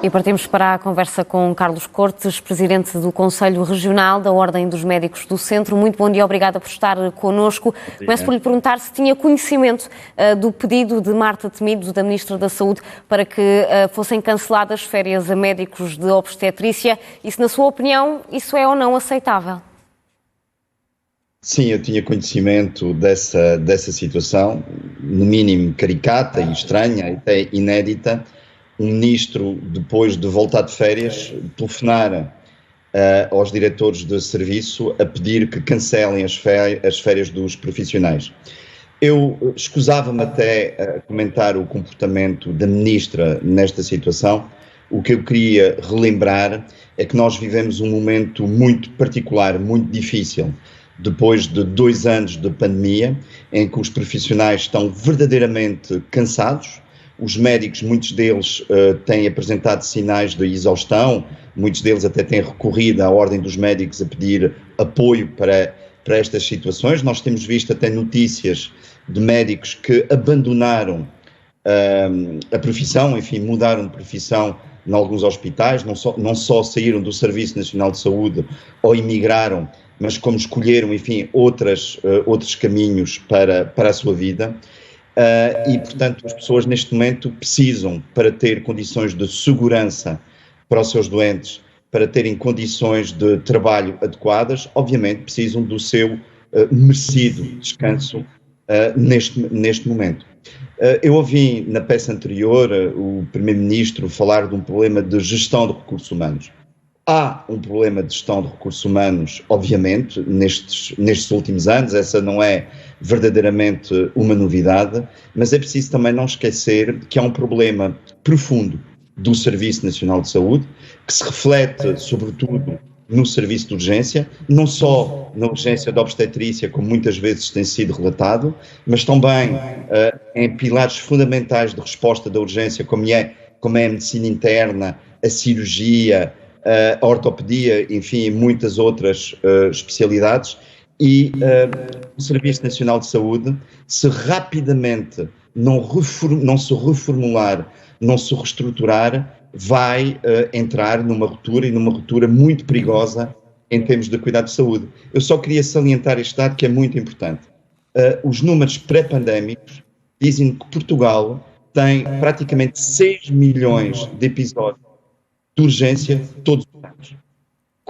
E partimos para a conversa com Carlos Cortes, presidente do Conselho Regional da Ordem dos Médicos do Centro. Muito bom dia, obrigada por estar connosco. Começo por lhe perguntar se tinha conhecimento do pedido de Marta Temido, da Ministra da Saúde, para que fossem canceladas férias a médicos de obstetrícia e se, na sua opinião, isso é ou não aceitável. Sim, eu tinha conhecimento dessa situação, no mínimo caricata e estranha, até inédita. O ministro, depois de voltar de férias, telefonara aos diretores de serviço a pedir que cancelem as férias dos profissionais. Eu escusava-me até a comentar o comportamento da ministra nesta situação. O que eu queria relembrar é que nós vivemos um momento muito particular, muito difícil, depois de 2 anos de pandemia, em que os profissionais estão verdadeiramente cansados. Os médicos, muitos deles têm apresentado sinais de exaustão, muitos deles até têm recorrido à Ordem dos Médicos a pedir apoio para estas situações. Nós temos visto até notícias de médicos que abandonaram a profissão, enfim, mudaram de profissão em alguns hospitais, não só saíram do Serviço Nacional de Saúde ou emigraram, mas como escolheram, enfim, outros caminhos para a sua vida. E, portanto, as pessoas neste momento precisam, para ter condições de segurança para os seus doentes, para terem condições de trabalho adequadas, obviamente precisam do seu merecido descanso neste momento. Eu ouvi na peça anterior o Primeiro-Ministro falar de um problema de gestão de recursos humanos. Há um problema de gestão de recursos humanos, obviamente, nestes últimos anos, essa não é verdadeiramente uma novidade, mas é preciso também não esquecer que há um problema profundo do Serviço Nacional de Saúde, que se reflete, sobretudo, no serviço de urgência, não só na urgência da obstetrícia, como muitas vezes tem sido relatado, mas também em pilares fundamentais de resposta da urgência, como é a medicina interna, a cirurgia, a ortopedia, enfim, muitas outras especialidades, e o Serviço Nacional de Saúde, se rapidamente não se reformular, não se reestruturar, vai entrar numa ruptura, e numa ruptura muito perigosa em termos de cuidado de saúde. Eu só queria salientar este dado que é muito importante. Os números pré-pandémicos dizem que Portugal tem praticamente 6 milhões de episódios de urgência todos os anos.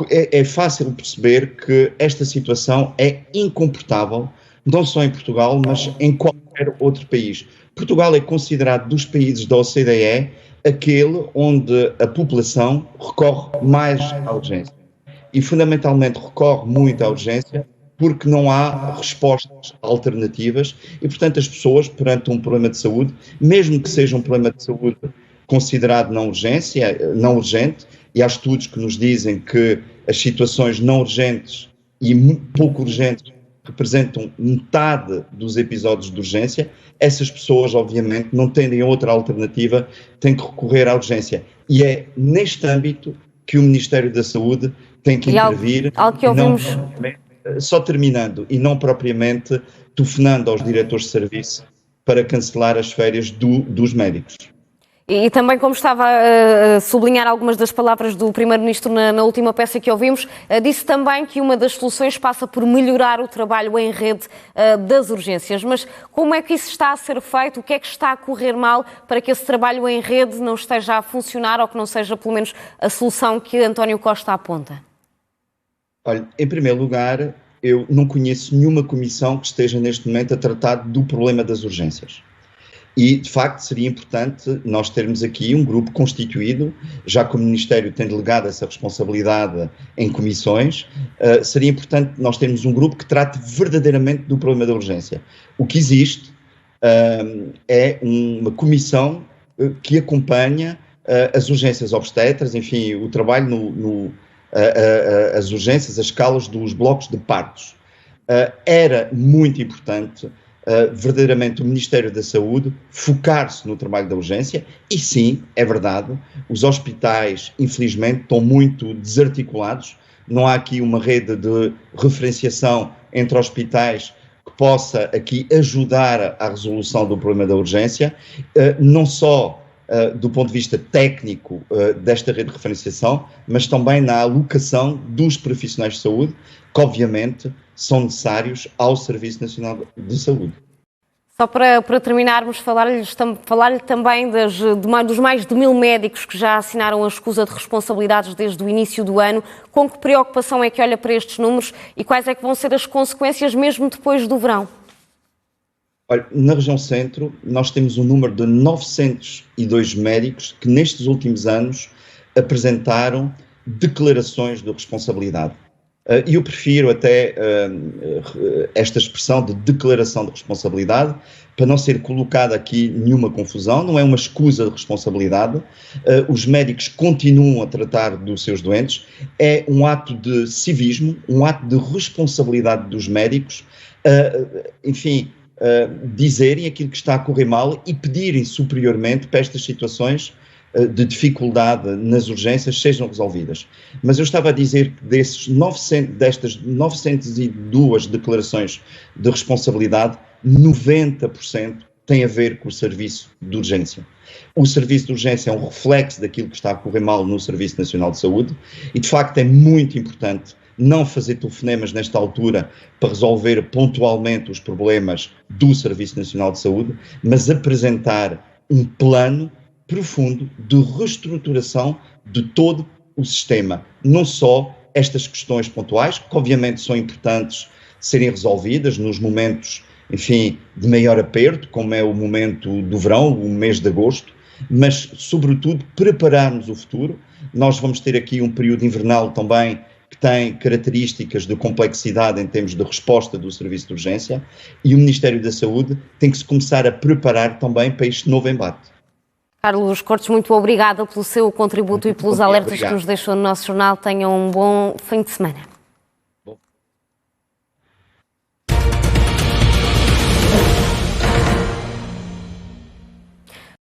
É fácil perceber que esta situação é incomportável, não só em Portugal, mas em qualquer outro país. Portugal é considerado dos países da OCDE aquele onde a população recorre mais à urgência. E fundamentalmente recorre muito à urgência porque não há respostas alternativas e, portanto, as pessoas, perante um problema de saúde, mesmo que seja um problema de saúde considerado não urgente, e há estudos que nos dizem que as situações não urgentes e pouco urgentes representam metade dos episódios de urgência, essas pessoas, obviamente, não têm outra alternativa, têm que recorrer à urgência. E é neste âmbito que o Ministério da Saúde tem que intervir, algo que ouvimos... só terminando, e não propriamente telefonando aos diretores de serviço para cancelar as férias dos médicos. E também, como estava a sublinhar algumas das palavras do Primeiro-Ministro na última peça que ouvimos, disse também que uma das soluções passa por melhorar o trabalho em rede das urgências. Mas como é que isso está a ser feito? O que é que está a correr mal para que esse trabalho em rede não esteja a funcionar ou que não seja, pelo menos, a solução que António Costa aponta? Olha, em primeiro lugar, eu não conheço nenhuma comissão que esteja neste momento a tratar do problema das urgências. E, de facto, seria importante nós termos aqui um grupo constituído, já que o Ministério tem delegado essa responsabilidade em comissões, seria importante nós termos um grupo que trate verdadeiramente do problema da urgência. O que existe é uma comissão que acompanha as urgências obstetras, enfim, o trabalho as urgências, as escalas dos blocos de partos. Era muito importante verdadeiramente o Ministério da Saúde focar-se no trabalho da urgência e sim, é verdade, os hospitais infelizmente estão muito desarticulados, não há aqui uma rede de referenciação entre hospitais que possa aqui ajudar à resolução do problema da urgência, não só do ponto de vista técnico desta rede de referenciação, mas também na alocação dos profissionais de saúde, que obviamente são necessários ao Serviço Nacional de Saúde. Só para terminarmos, falar-lhe também dos mais de 1000 médicos que já assinaram a escusa de responsabilidades desde o início do ano. Com que preocupação é que olha para estes números e quais é que vão ser as consequências mesmo depois do verão? Olha, na região centro, nós temos um número de 902 médicos que nestes últimos anos apresentaram declarações de responsabilidade. E eu prefiro até esta expressão de declaração de responsabilidade, para não ser colocada aqui nenhuma confusão, não é uma escusa de responsabilidade. Os médicos continuam a tratar dos seus doentes, é um ato de civismo, um ato de responsabilidade dos médicos, dizerem aquilo que está a correr mal e pedirem superiormente para estas situações de dificuldade nas urgências sejam resolvidas. Mas eu estava a dizer que destas 902 declarações de responsabilidade, 90% tem a ver com o serviço de urgência. O serviço de urgência é um reflexo daquilo que está a correr mal no Serviço Nacional de Saúde e, de facto, é muito importante não fazer telefonemas nesta altura para resolver pontualmente os problemas do Serviço Nacional de Saúde, mas apresentar um plano profundo de reestruturação de todo o sistema. Não só estas questões pontuais, que obviamente são importantes serem resolvidas nos momentos, de maior aperto, como é o momento do verão, o mês de agosto, mas, sobretudo, prepararmos o futuro. Nós vamos ter aqui um período invernal também que tem características de complexidade em termos de resposta do serviço de urgência, e o Ministério da Saúde tem que se começar a preparar também para este novo embate. Carlos Cortes, muito obrigada pelo seu contributo e pelos alertas que nos deixou no nosso jornal. Tenham um bom fim de semana.